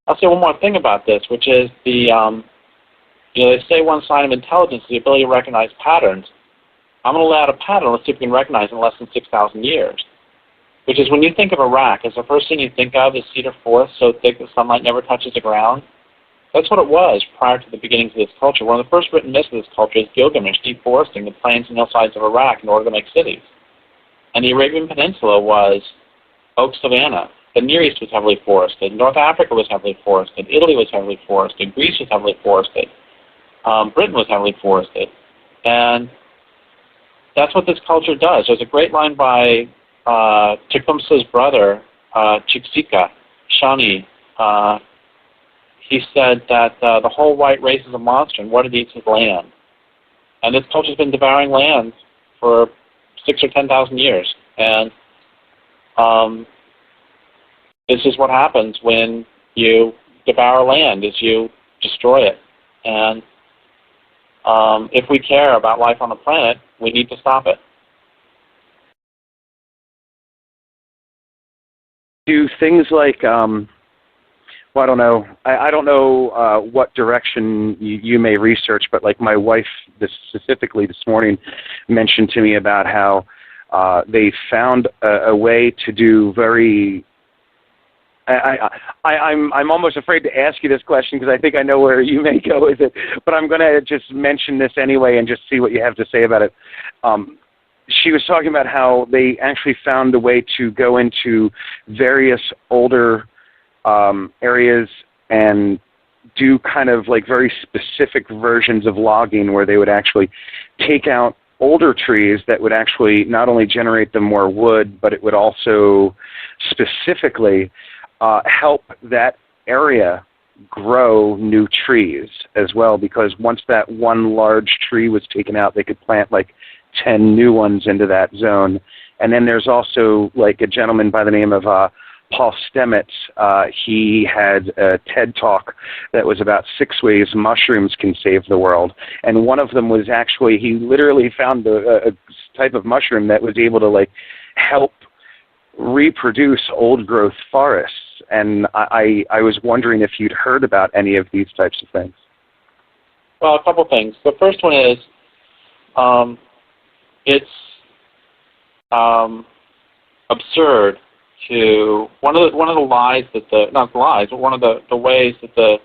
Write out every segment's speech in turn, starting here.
I'll say one more thing about this, which is they say one sign of intelligence is the ability to recognize patterns. I'm going to lay out a pattern. Let's see if we can recognize it in less than 6,000 years. Which is when you think of Iraq, is the first thing you think of is cedar forest so thick that sunlight never touches the ground? That's what it was prior to the beginnings of this culture. One of the first written myths of this culture is Gilgamesh deforesting the plains and hillsides of Iraq in order to make cities. And the Arabian Peninsula was oak savanna. The Near East was heavily forested. North Africa was heavily forested. Italy was heavily forested. Greece was heavily forested. Britain was heavily forested. And that's what this culture does. There's a great line by Tecumseh's brother, Chiksika, Shawnee. He said that the whole white race is a monster, and what it eats is land. And this culture's been devouring land for 6,000 or 10,000 years. And this is what happens when you devour land, is you destroy it. And if we care about life on the planet, we need to stop it. Do things like, well, I don't know. I don't know what direction you may research, but like my wife specifically this morning mentioned to me about how they found a way to do very. I'm almost afraid to ask you this question because I think I know where you may go with it, but I'm going to just mention this anyway and just see what you have to say about it. She was talking about how they actually found a way to go into various older areas and do kind of like very specific versions of logging where they would actually take out older trees that would actually not only generate them more wood, but it would also specifically help that area grow new trees as well, because once that one large tree was taken out, they could plant like 10 new ones into that zone. And then there's also like a gentleman by the name of Paul Stamets. He had a TED Talk that was about 6 ways mushrooms can save the world. And one of them was actually, he literally found a type of mushroom that was able to like help reproduce old growth forests. And I was wondering if you'd heard about any of these types of things. Well, a couple things. The first one is it's absurd to one of the lies that the not the lies, but one of the ways that the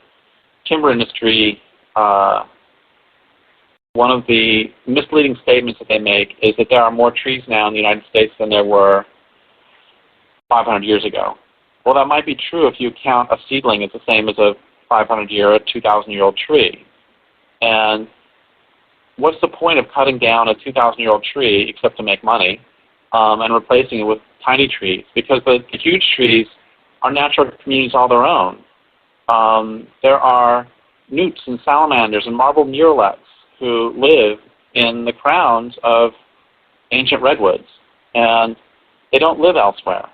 timber industry one of the misleading statements that they make is that there are more trees now in the United States than there were 500 years ago. Well, that might be true if you count a seedling as the same as a 500-year or a 2,000-year-old tree. And what's the point of cutting down a 2,000-year-old tree except to make money and replacing it with tiny trees? Because the huge trees are natural communities all their own. There are newts and salamanders and marble murrelets who live in the crowns of ancient redwoods, and they don't live elsewhere.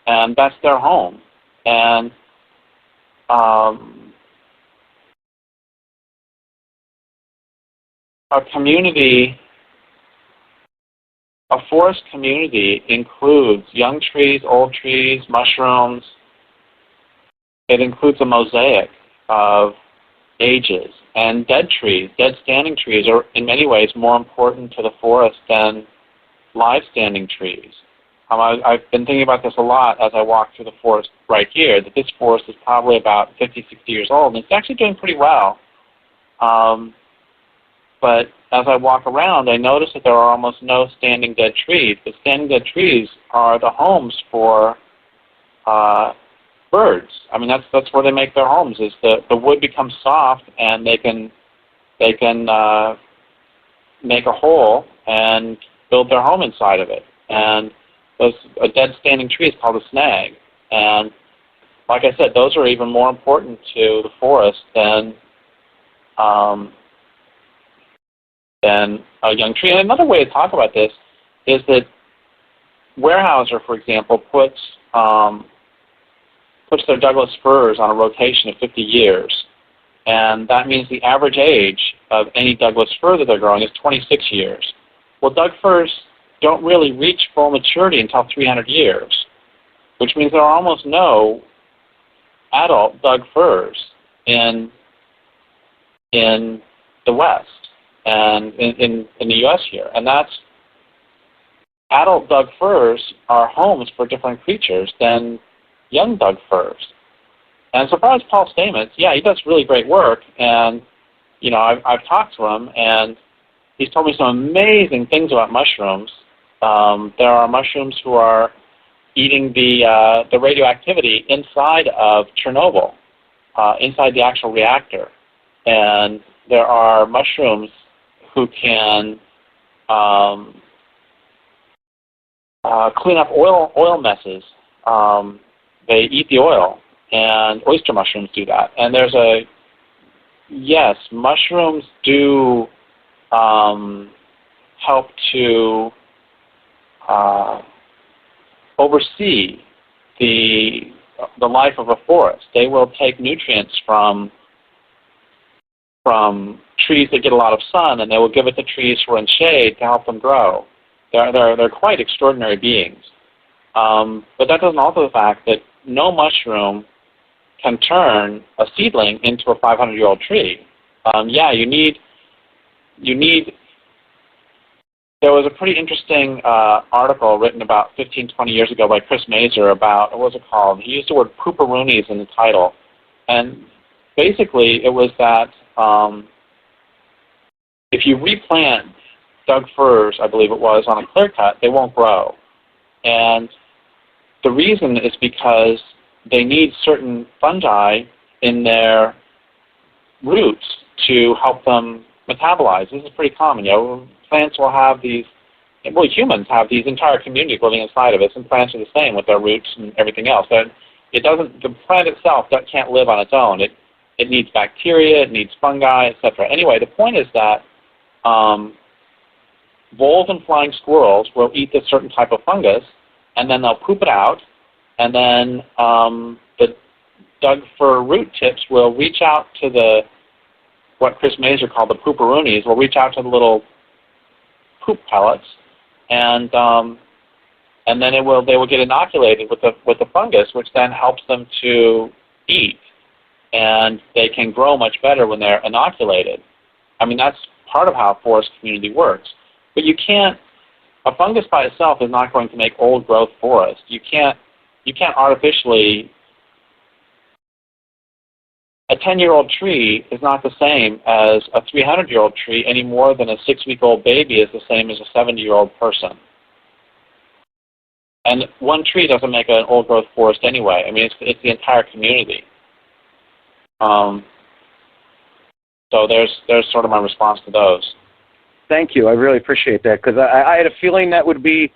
And that's their home. And a community, a forest community includes young trees, old trees, mushrooms. It includes a mosaic of ages. And dead trees, dead standing trees are in many ways more important to the forest than live standing trees. I've been thinking about this a lot as I walk through the forest right here, that this forest is probably about 50, 60 years old, and it's actually doing pretty well. But as I walk around, I notice that there are almost no standing dead trees. The standing dead trees are the homes for birds. I mean, that's where they make their homes. Is the wood becomes soft, and they can make a hole and build their home inside of it. And a dead standing tree is called a snag. And like I said, those are even more important to the forest than a young tree. And another way to talk about this is that Weyerhaeuser, for example, puts their Douglas firs on a rotation of 50 years. And that means the average age of any Douglas fir that they're growing is 26 years. Well, Doug firs don't really reach full maturity until 300 years, which means there are almost no adult Doug firs in the West and in the U.S. here, and that's adult Doug firs are homes for different creatures than young Doug firs. And so far as Paul Stamets, yeah, he does really great work, and you know, I've talked to him, and he's told me some amazing things about mushrooms. There are mushrooms who are eating the radioactivity inside of Chernobyl, inside the actual reactor, and there are mushrooms who can clean up oil messes. They eat the oil, and oyster mushrooms do that. And there's yes, mushrooms do help to oversee the life of a forest. They will take nutrients from trees that get a lot of sun, and they will give it to trees who are in shade to help them grow. They're quite extraordinary beings. But that doesn't alter the fact that no mushroom can turn a seedling into a 500-year-old tree. Yeah, you need. There was a pretty interesting article written about 15, 20 years ago by Chris Mazur about, what was it called? He used the word pooperoonies in the title. And basically it was that if you replant Doug firs, I believe it was, on a clear cut, they won't grow. And the reason is because they need certain fungi in their roots to help them metabolize. This is pretty common. You know, plants will have these, well, humans have these entire communities living inside of us, and plants are the same with their roots and everything else. But it doesn't, the plant itself can't live on its own. It needs bacteria, it needs fungi, etc. Anyway, the point is that voles and flying squirrels will eat this certain type of fungus, and then they'll poop it out, and then the Doug fir root tips will reach out to what Chris Mazur called the pooperoonies, will reach out to the little poop pellets, and then they will get inoculated with the fungus, which then helps them to eat, and they can grow much better when they're inoculated. I mean, that's part of how a forest community works. But you can't. A fungus by itself is not going to make old growth forest. You can't artificially. A 10-year-old tree is not the same as a 300-year-old tree any more than a 6-week-old baby is the same as a 70-year-old person. And one tree doesn't make an old growth forest anyway. I mean, it's the entire community. So there's sort of my response to those. Thank you. I really appreciate that, because I had a feeling that would be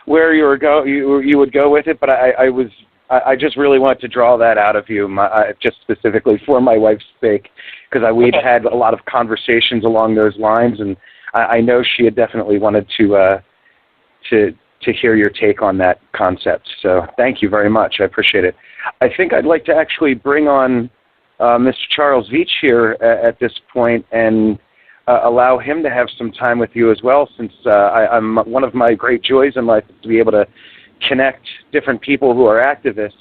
where you would go with it, but I just really wanted to draw that out of you, just specifically for my wife's sake, because we'd had a lot of conversations along those lines, and I know she had definitely wanted to hear your take on that concept. So thank you very much. I appreciate it. I think I'd like to actually bring on Mr. Charles Veitch here at this point and allow him to have some time with you as well, since I'm one of my great joys in life is to be able to connect different people who are activists,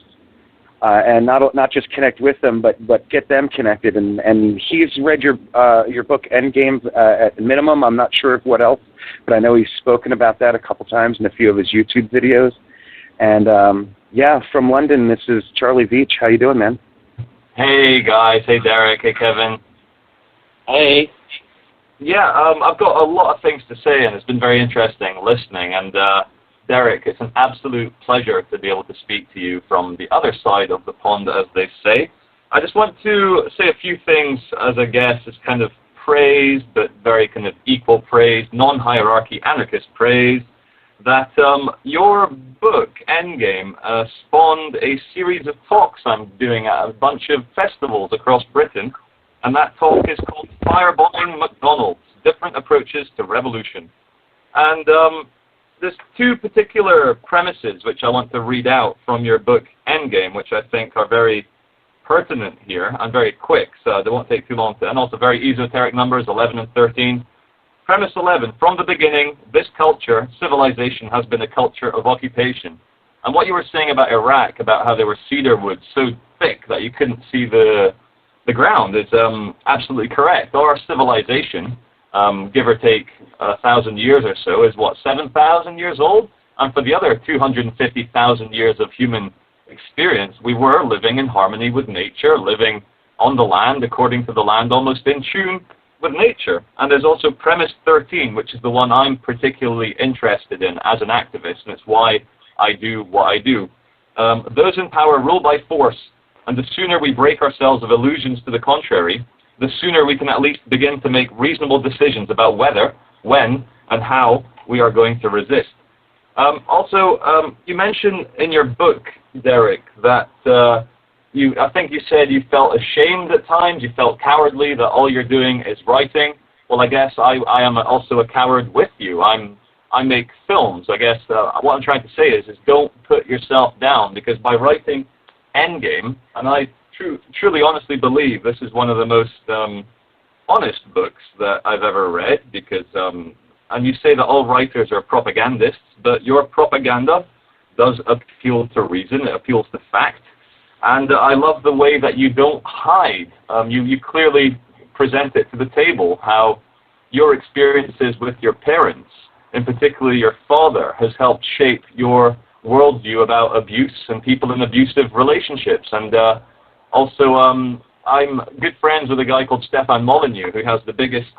and not just connect with them, but get them connected. And he's read your book Endgame at minimum. I'm not sure what else, but I know he's spoken about that a couple times in a few of his YouTube videos. And yeah, from London, this is Charlie Veitch. How you doing, man? Hey guys. Hey Derek. Hey Kevin. Hey. Yeah, I've got a lot of things to say, and it's been very interesting listening. And Derek, it's an absolute pleasure to be able to speak to you from the other side of the pond, as they say. I just want to say a few things as I guess is kind of praise, but very kind of equal praise, non-hierarchy, anarchist praise, that your book, Endgame, spawned a series of talks I'm doing at a bunch of festivals across Britain, and that talk is called Firebombing McDonald's, Different Approaches to Revolution. And there's two particular premises which I want to read out from your book, Endgame, which I think are very pertinent here and very quick, so they won't take too long to, and also very esoteric numbers, 11 and 13. Premise 11, from the beginning, this culture, civilization, has been a culture of occupation. And what you were saying about Iraq, about how there were cedar woods so thick that you couldn't see the ground, is absolutely correct. Our civilization, give or take 1,000 years or so, is what, 7,000 years old? And for the other 250,000 years of human experience, we were living in harmony with nature, living on the land, according to the land, almost in tune with nature. And there's also premise 13, which is the one I'm particularly interested in as an activist, and it's why I do what I do. Those in power rule by force, and the sooner we break ourselves of illusions to the contrary, the sooner we can at least begin to make reasonable decisions about whether, when, and how we are going to resist. You mentioned in your book, Derrick, that I think you said you felt ashamed at times, you felt cowardly, that all you're doing is writing. Well, I guess I am also a coward with you. I make films. I guess what I'm trying to say is don't put yourself down, because by writing Endgame, and I truly honestly believe this is one of the most honest books that I've ever read, because and you say that all writers are propagandists, but your propaganda does appeal to reason, it appeals to fact, and I love the way that you don't hide. You clearly present it to the table, how your experiences with your parents, in particular your father, has helped shape your worldview about abuse and people in abusive relationships. And I'm good friends with a guy called Stefan Molyneux, who has the biggest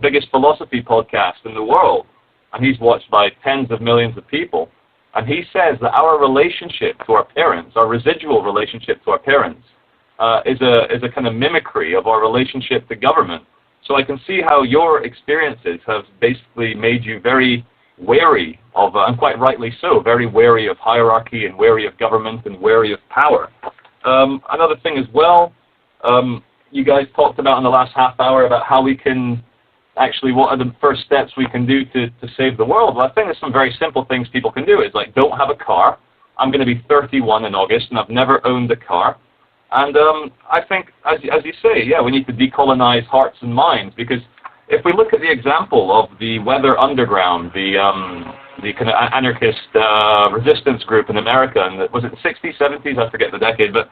biggest philosophy podcast in the world, and he's watched by tens of millions of people. And he says that our relationship to our parents, our residual relationship to our parents, is a kind of mimicry of our relationship to government. So I can see how your experiences have basically made you very wary of, and quite rightly so, very wary of hierarchy and wary of government and wary of power. Another thing as well, you guys talked about in the last half hour about how we can actually, what are the first steps we can do to save the world? Well, I think there's some very simple things people can do. It's like, don't have a car. I'm going to be 31 in August, and I've never owned a car. And I think, as you say, yeah, we need to decolonize hearts and minds, because if we look at the example of the Weather Underground, the kind of anarchist resistance group in America, and was it the 60s, 70s? I forget the decade, but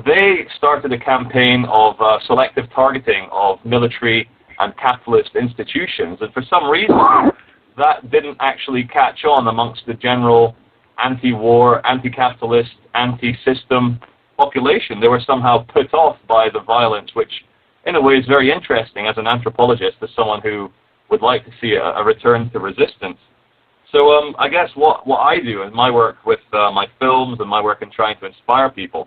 they started a campaign of selective targeting of military and capitalist institutions, and for some reason that didn't actually catch on amongst the general anti-war, anti-capitalist, anti-system population. They were somehow put off by the violence, which in a way is very interesting as an anthropologist, as someone who would like to see a return to resistance. So I guess what I do in my work with my films and my work in trying to inspire people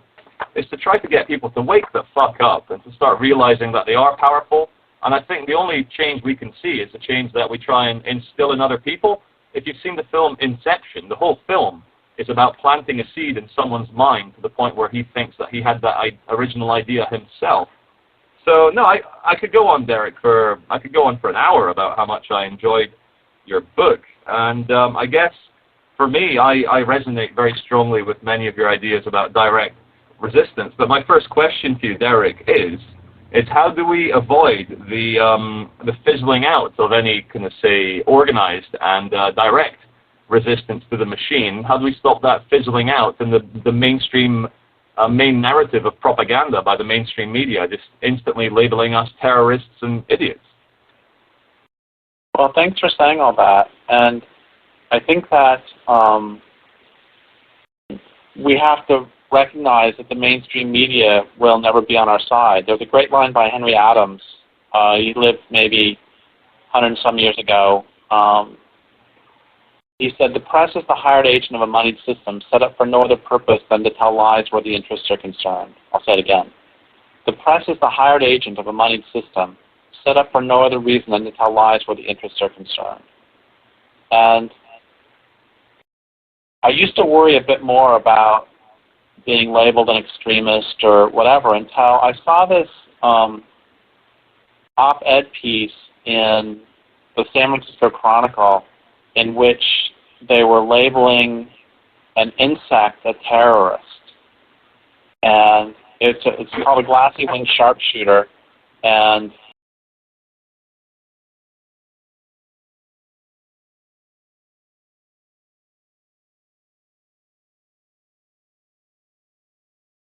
is to try to get people to wake the fuck up and to start realizing that they are powerful. And I think the only change we can see is the change that we try and instill in other people. If you've seen the film Inception, the whole film is about planting a seed in someone's mind to the point where he thinks that he had that original idea himself. So no, I could go on, Derrick, for an hour about how much I enjoyed your book. And I guess for me, I resonate very strongly with many of your ideas about direct resistance. But my first question to you, Derrick, is how do we avoid the fizzling out of any kind of, say, organized and direct resistance to the machine? How do we stop that fizzling out and the mainstream main narrative of propaganda by the mainstream media just instantly labeling us terrorists and idiots? Well, thanks for saying all that. And I think that we have to recognize that the mainstream media will never be on our side. There's a great line by Henry Adams. He lived maybe 100 and some years ago. He said, "The press is the hired agent of a moneyed system set up for no other purpose than to tell lies where the interests are concerned." I'll say it again. The press is the hired agent of a moneyed system set up for no other reason than to tell lies where the interests are concerned. And I used to worry a bit more about being labeled an extremist or whatever until I saw this op-ed piece in the San Francisco Chronicle in which they were labeling an insect a terrorist. And it's called a glassy-winged sharpshooter, and